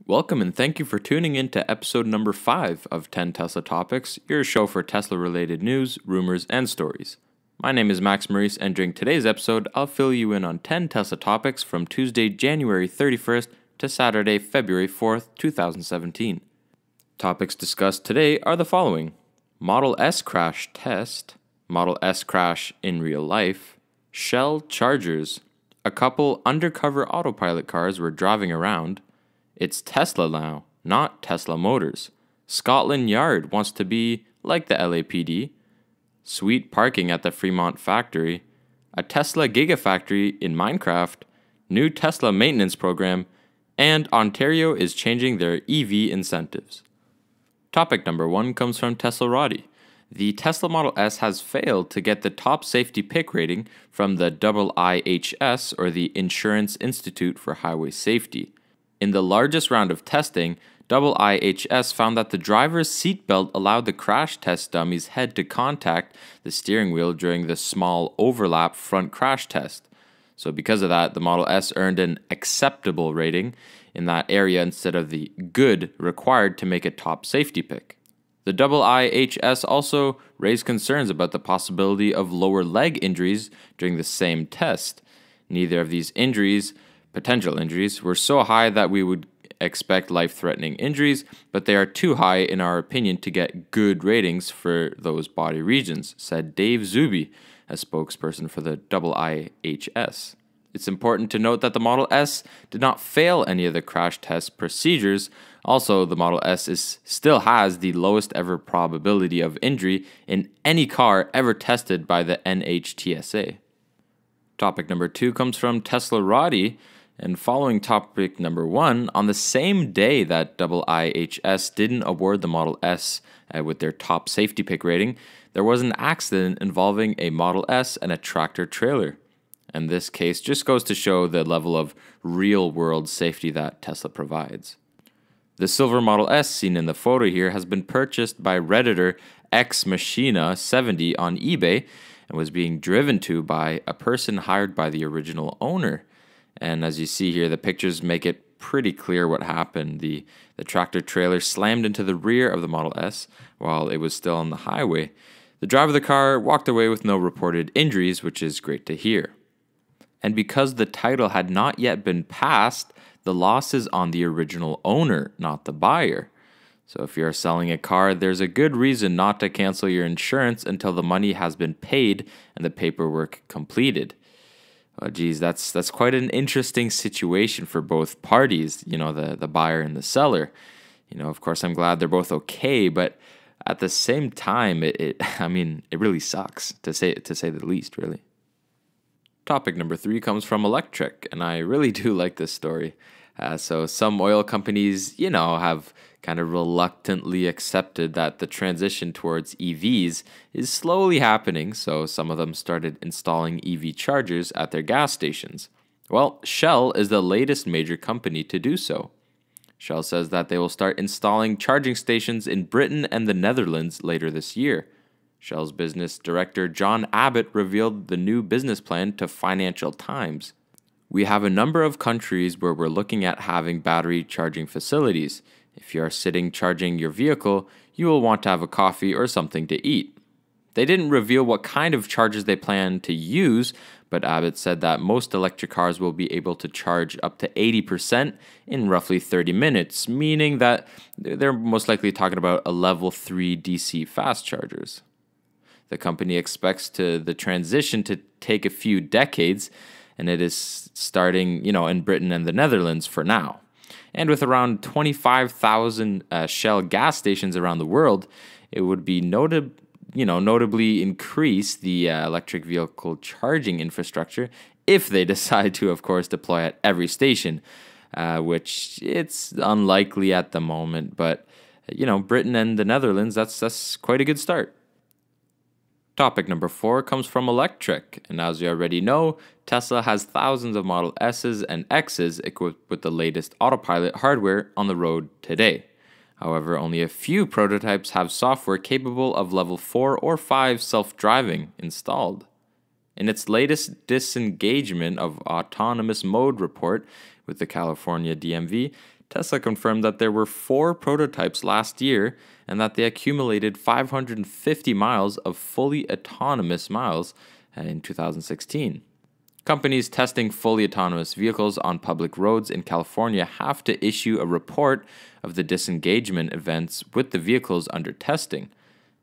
Welcome and thank you for tuning in to episode number 5 of 10 Tesla Topics, your show for Tesla-related news, rumors, and stories. My name is Max Maurice, and during today's episode, I'll fill you in on 10 Tesla topics from Tuesday, January 31st to Saturday, February 4th, 2017. Topics discussed today are the following: Model S crash test, Model S crash in real life, Shell chargers, a couple undercover Autopilot cars were driving around, it's Tesla now, not Tesla Motors. Scotland Yard wants to be like the LAPD. Sweet parking at the Fremont factory. A Tesla Gigafactory in Minecraft. New Tesla maintenance program. And Ontario is changing their EV incentives. Topic number 1 comes from Tesla Roddy. The Tesla Model S has failed to get the top safety pick rating from the IIHS, or the Insurance Institute for Highway Safety. In the largest round of testing, IIHS found that the driver's seatbelt allowed the crash test dummy's head to contact the steering wheel during the small overlap front crash test. So because of that, the Model S earned an acceptable rating in that area instead of the good required to make a top safety pick. The IIHS also raised concerns about the possibility of lower leg injuries during the same test. Neither of these potential injuries, were so high that we would expect life-threatening injuries, but they are too high in our opinion to get good ratings for those body regions, said Dave Zuby, a spokesperson for the IIHS. It's important to note that the Model S did not fail any of the crash test procedures. Also, the Model S still has the lowest ever probability of injury in any car ever tested by the NHTSA. Topic number 2 comes from Tesla Roddy. And following topic number 1, on the same day that IIHS didn't award the Model S with their top safety pick rating, there was an accident involving a Model S and a tractor trailer. And this case just goes to show the level of real-world safety that Tesla provides. The silver Model S seen in the photo here has been purchased by Redditor xMachina70 on eBay and was being driven to by a person hired by the original owner. And as you see here, the pictures make it pretty clear what happened. The tractor trailer slammed into the rear of the Model S while it was still on the highway. The driver of the car walked away with no reported injuries, which is great to hear. And because the title had not yet been passed, the loss is on the original owner, not the buyer. So if you're selling a car, there's a good reason not to cancel your insurance until the money has been paid and the paperwork completed. Oh, geez, that's quite an interesting situation for both parties, the buyer and the seller. Of course, I'm glad they're both okay, but at the same time, it really sucks, to say the least, really. Topic number 3 comes from Electric, and I really do like this story. So some oil companies, have kind of reluctantly accepted that the transition towards EVs is slowly happening, so some of them started installing EV chargers at their gas stations. Well, Shell is the latest major company to do so. Shell says that they will start installing charging stations in Britain and the Netherlands later this year. Shell's business director John Abbott revealed the new business plan to Financial Times. We have a number of countries where we're looking at having battery charging facilities. If you are sitting charging your vehicle, you will want to have a coffee or something to eat. They didn't reveal what kind of chargers they plan to use, but Abbott said that most electric cars will be able to charge up to 80% in roughly 30 minutes, meaning that they're most likely talking about a level 3 DC fast chargers. The company expects the transition to take a few decades, and it is starting, in Britain and the Netherlands for now. And with around 25,000 Shell gas stations around the world, it would be notably increase the electric vehicle charging infrastructure if they decide to, of course, deploy at every station, which it's unlikely at the moment. But, Britain and the Netherlands, that's quite a good start. Topic number 4 comes from Electric, and as you already know, Tesla has thousands of Model S's and X's equipped with the latest Autopilot hardware on the road today. However, only a few prototypes have software capable of level 4 or 5 self-driving installed. In its latest disengagement of autonomous mode report with the California DMV, Tesla confirmed that there were 4 prototypes last year and that they accumulated 550 miles of fully autonomous miles in 2016. Companies testing fully autonomous vehicles on public roads in California have to issue a report of the disengagement events with the vehicles under testing.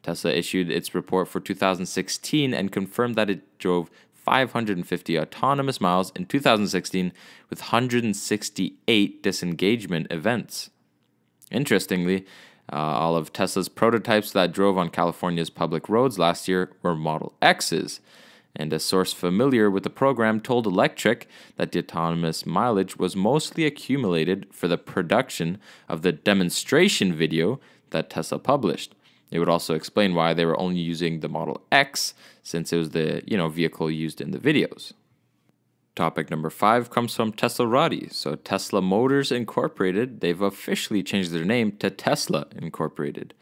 Tesla issued its report for 2016 and confirmed that it drove 550 autonomous miles in 2016 with 168 disengagement events. Interestingly, all of Tesla's prototypes that drove on California's public roads last year were Model X's. And a source familiar with the program told Electric that the autonomous mileage was mostly accumulated for the production of the demonstration video that Tesla published. It would also explain why they were only using the Model X, since it was the vehicle used in the videos. Topic number 5 comes from Teslarati. So Tesla Motors Incorporated, they've officially changed their name to Tesla Incorporated.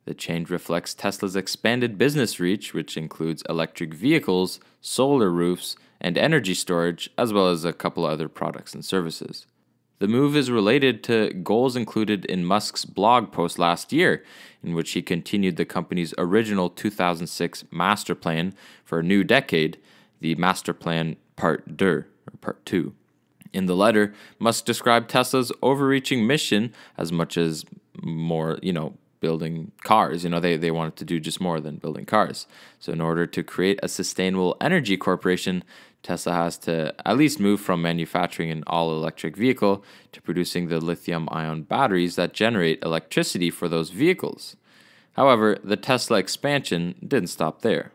The change reflects Tesla's expanded business reach, which includes electric vehicles, solar roofs, and energy storage, as well as a couple other products and services. The move is related to goals included in Musk's blog post last year, in which he continued the company's original 2006 master plan for a new decade, the Master Plan Part 2. In the letter, Musk described Tesla's overreaching mission as much as more, building cars. They wanted to do just more than building cars. So in order to create a sustainable energy corporation, Tesla has to at least move from manufacturing an all-electric vehicle to producing the lithium-ion batteries that generate electricity for those vehicles. However, the Tesla expansion didn't stop there.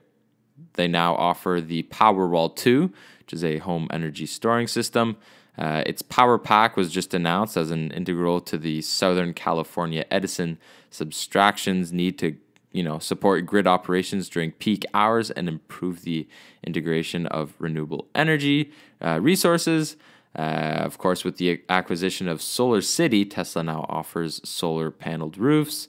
They now offer the Powerwall 2, which is a home energy storing system. Its Power Pack was just announced as an integral to the Southern California Edison subtractions need to, support grid operations during peak hours and improve the integration of renewable energy resources. Of course, with the acquisition of Solar City, Tesla now offers solar paneled roofs.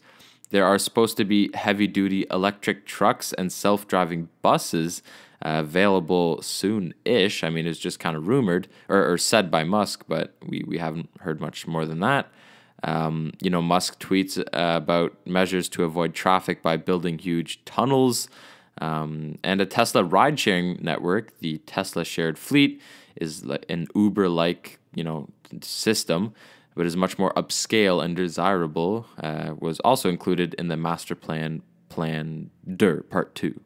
There are supposed to be heavy-duty electric trucks and self-driving buses available soon-ish. I mean, it's just kind of rumored or said by Musk, but we haven't heard much more than that. Musk tweets about measures to avoid traffic by building huge tunnels. And a Tesla ride-sharing network, the Tesla Shared Fleet, is an Uber-like, system, but is much more upscale and desirable, was also included in the Master Plan Part 2.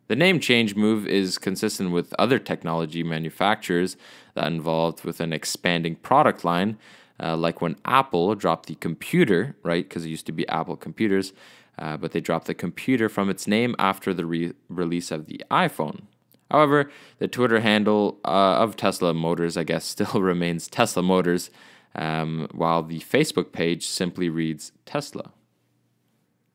The name change move is consistent with other technology manufacturers that involved with an expanding product line, like when Apple dropped the computer, right? Because it used to be Apple computers, but they dropped the computer from its name after the release of the iPhone. However, the Twitter handle of Tesla Motors, I guess, still remains Tesla Motors, while the Facebook page simply reads Tesla.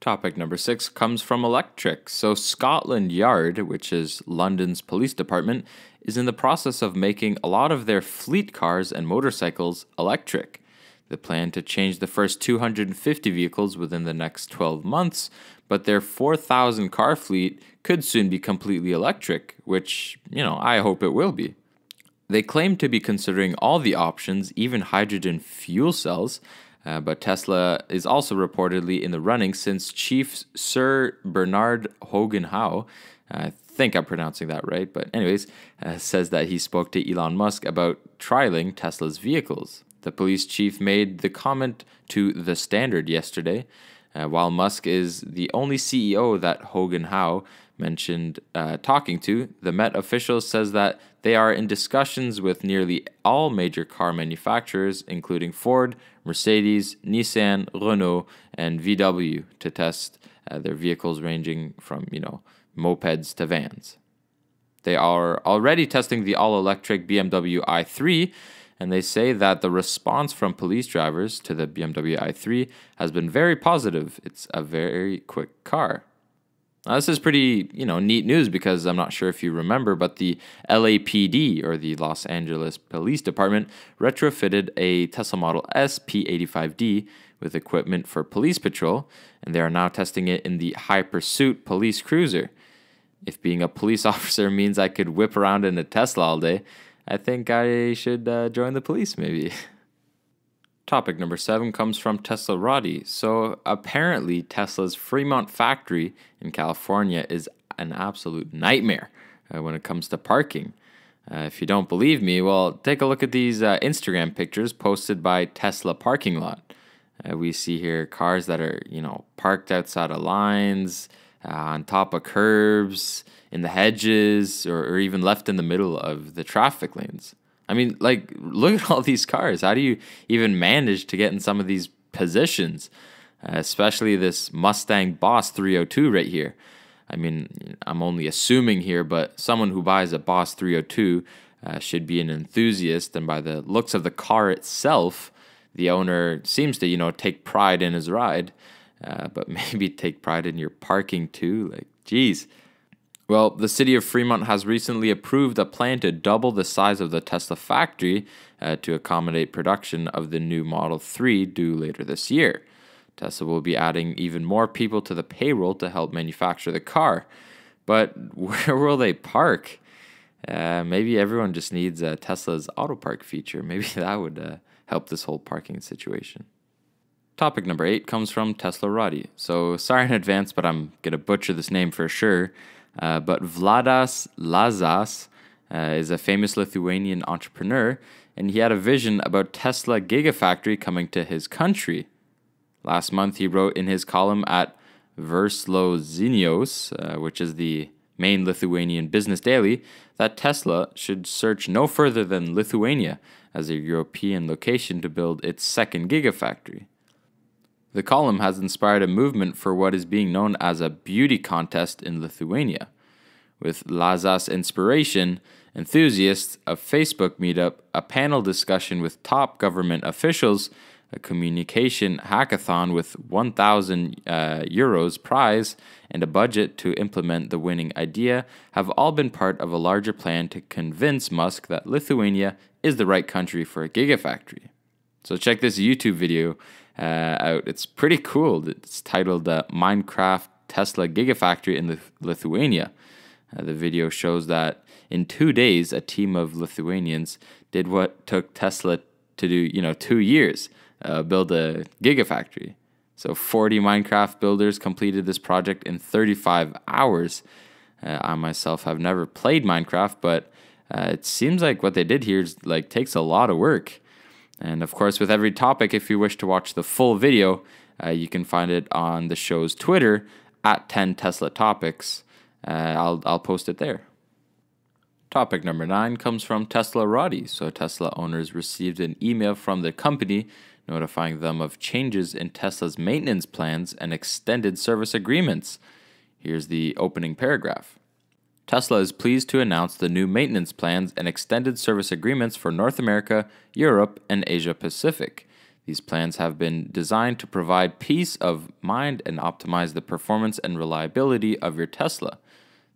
Topic number 6 comes from Electric. So Scotland Yard, which is London's police department, is in the process of making a lot of their fleet cars and motorcycles electric. They plan to change the first 250 vehicles within the next 12 months, but their 4,000 car fleet could soon be completely electric, which, I hope it will be. They claim to be considering all the options, even hydrogen fuel cells, but Tesla is also reportedly in the running since Chief Sir Bernard Hogan-Howe, I think I'm pronouncing that right, but anyways, says that he spoke to Elon Musk about trialing Tesla's vehicles. The police chief made the comment to The Standard yesterday. While Musk is the only CEO that Hogan-Howe mentioned talking to, the Met official says that they are in discussions with nearly all major car manufacturers, including Ford, Mercedes, Nissan, Renault, and VW, to test their vehicles ranging from, mopeds to vans. They are already testing the all-electric BMW i3, and they say that the response from police drivers to the BMW i3 has been very positive. It's a very quick car. Now, this is pretty, neat news because I'm not sure if you remember, but the LAPD, or the Los Angeles Police Department, retrofitted a Tesla Model S P85D with equipment for police patrol, and they are now testing it in the High Pursuit police cruiser. If being a police officer means I could whip around in a Tesla all day, I think I should join the police, maybe. Topic number 7 comes from Tesla Roddy. So apparently Tesla's Fremont factory in California is an absolute nightmare when it comes to parking. If you don't believe me, well, take a look at these Instagram pictures posted by Tesla Parking Lot. We see here cars that are, parked outside of lines, on top of curbs, in the hedges, or even left in the middle of the traffic lanes. I mean, look at all these cars. How do you even manage to get in some of these positions? Especially this Mustang Boss 302 right here. I mean, I'm only assuming here, but someone who buys a Boss 302 should be an enthusiast. And by the looks of the car itself, the owner seems to, take pride in his ride, but maybe take pride in your parking too. Geez. Well, the city of Fremont has recently approved a plan to double the size of the Tesla factory to accommodate production of the new Model 3 due later this year. Tesla will be adding even more people to the payroll to help manufacture the car. But where will they park? Maybe everyone just needs Tesla's Autopark feature. Maybe that would help this whole parking situation. Topic number 8 comes from Tesla Roddy. So sorry in advance, but I'm going to butcher this name for sure. But Vladas Lazas is a famous Lithuanian entrepreneur, and he had a vision about Tesla Gigafactory coming to his country. Last month, he wrote in his column at Verslo Žinios, which is the main Lithuanian business daily, that Tesla should search no further than Lithuania as a European location to build its second Gigafactory. The column has inspired a movement for what is being known as a beauty contest in Lithuania. With Lazas' inspiration, enthusiasts, a Facebook meetup, a panel discussion with top government officials, a communication hackathon with 1,000 euros prize, and a budget to implement the winning idea have all been part of a larger plan to convince Musk that Lithuania is the right country for a Gigafactory. So check this YouTube video out. It's pretty cool. It's titled Minecraft Tesla Gigafactory in Lithuania. The video shows that in 2 days, a team of Lithuanians did what took Tesla to do, 2 years, build a Gigafactory. So 40 Minecraft builders completed this project in 35 hours. I myself have never played Minecraft, but it seems like what they did here is takes a lot of work. And of course, with every topic, if you wish to watch the full video, you can find it on the show's Twitter at 10 Tesla Topics. I'll post it there. Topic number 9 comes from Tesla Roddy. So Tesla owners received an email from the company notifying them of changes in Tesla's maintenance plans and extended service agreements. Here's the opening paragraph. Tesla is pleased to announce the new maintenance plans and extended service agreements for North America, Europe, and Asia Pacific. These plans have been designed to provide peace of mind and optimize the performance and reliability of your Tesla.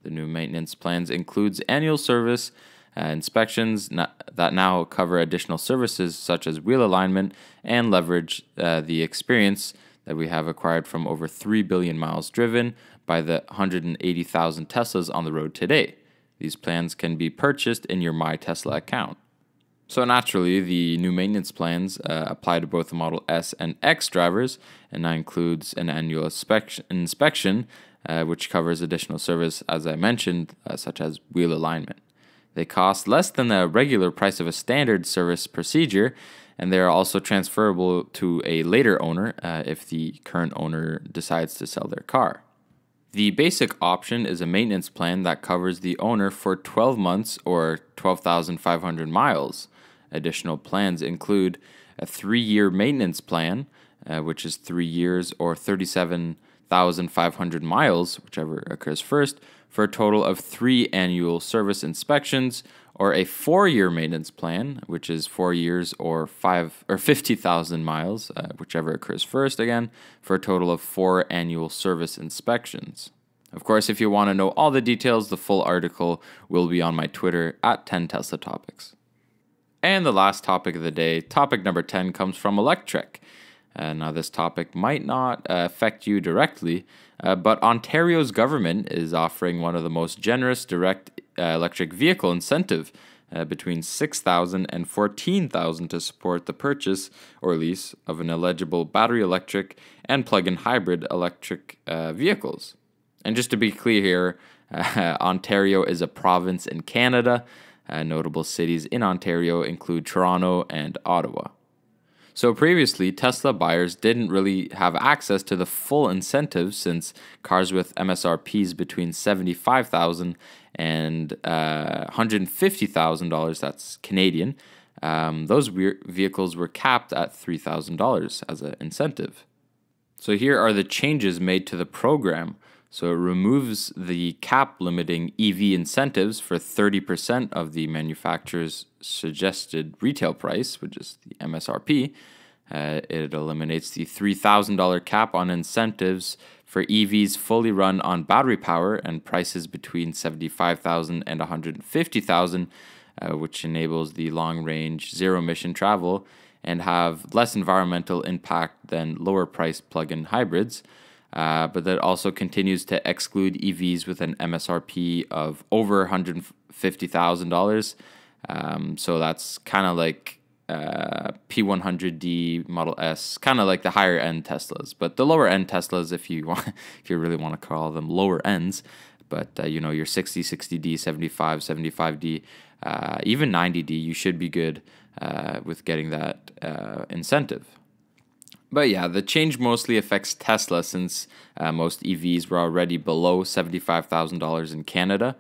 The new maintenance plans includes annual service inspections that now cover additional services such as wheel alignment and leverage the experience that we have acquired from over 3 billion miles driven by the 180,000 Teslas on the road today. These plans can be purchased in your My Tesla account. So naturally, the new maintenance plans apply to both the Model S and X drivers, and that includes an annual inspection, which covers additional service, as I mentioned, such as wheel alignment. They cost less than the regular price of a standard service procedure, and they are also transferable to a later owner if the current owner decides to sell their car. The basic option is a maintenance plan that covers the owner for 12 months or 12,500 miles. Additional plans include a 3-year maintenance plan, which is 3 years or 37,500 miles, whichever occurs first, for a total of 3 annual service inspections, or a 4-year maintenance plan, which is 4 years or 50,000 miles, whichever occurs first again, for a total of 4 annual service inspections. Of course, if you want to know all the details, the full article will be on my Twitter at 10 Tesla Topics. And the last topic of the day, topic number 10, comes from Electrek. Now, this topic might not affect you directly, but Ontario's government is offering one of the most generous direct electric vehicle incentive between $6,000 and $14,000 to support the purchase or lease of an eligible battery electric and plug-in hybrid electric vehicles. And just to be clear here, Ontario is a province in Canada. Notable cities in Ontario include Toronto and Ottawa. So previously, Tesla buyers didn't really have access to the full incentives since cars with MSRPs between $75,000 and $150,000, that's Canadian, those vehicles were capped at $3,000 as an incentive. So here are the changes made to the program. So it removes the cap limiting EV incentives for 30% of the manufacturer's suggested retail price, which is the MSRP. It eliminates the $3,000 cap on incentives for EVs fully run on battery power and prices between $75,000 and $150,000, which enables the long-range zero-emission travel and have less environmental impact than lower-priced plug-in hybrids. But that also continues to exclude EVs with an MSRP of over $150,000. So that's kind of like P100D Model S, kind of like the higher end Teslas. But the lower end Teslas, if you really want to call them lower ends, but your 60, 60D, 75, 75D, even 90D, you should be good with getting that incentive. But yeah, the change mostly affects Tesla since most EVs were already below $75,000 in Canada.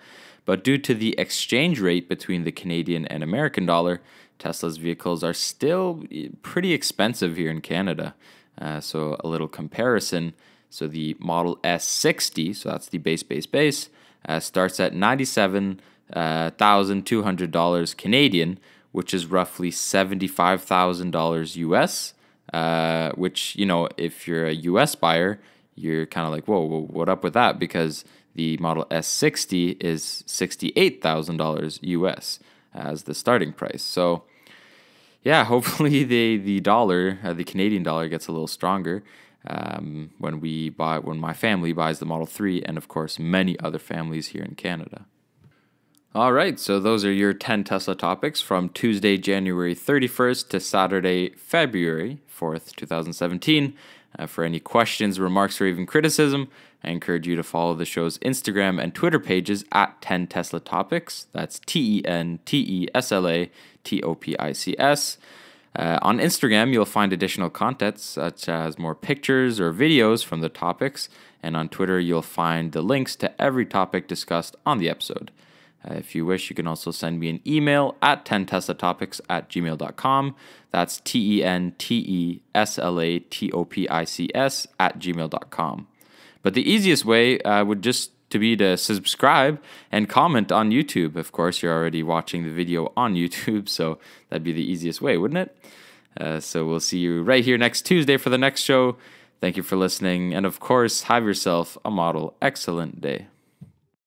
But due to the exchange rate between the Canadian and American dollar, Tesla's vehicles are still pretty expensive here in Canada. So a little comparison. So the Model S60, so that's the base, starts at $97,200 Canadian, which is roughly $75,000 US. Which, if you're a US buyer, you're kind of like, whoa, what up with that? Because the Model S60 is $68,000 US as the starting price. So, yeah, hopefully the dollar, the Canadian dollar, gets a little stronger when my family buys the Model 3, and of course many other families here in Canada. All right, so those are your 10 Tesla topics from Tuesday, January 31st to Saturday, February 4th, 2017. For any questions, remarks, or even criticism, I encourage you to follow the show's Instagram and Twitter pages at 10 Tesla Topics. That's TENTESLA TOPICS. On Instagram, you'll find additional content such as more pictures or videos from the topics. And on Twitter, you'll find the links to every topic discussed on the episode. If you wish, you can also send me an email at 10teslatopics@gmail.com. That's TENTESLATOPICS@gmail.com. But the easiest way would just to be to subscribe and comment on YouTube. Of course, you're already watching the video on YouTube, so that'd be the easiest way, wouldn't it? So we'll see you right here next Tuesday for the next show. Thank you for listening, and of course, have yourself a model excellent day.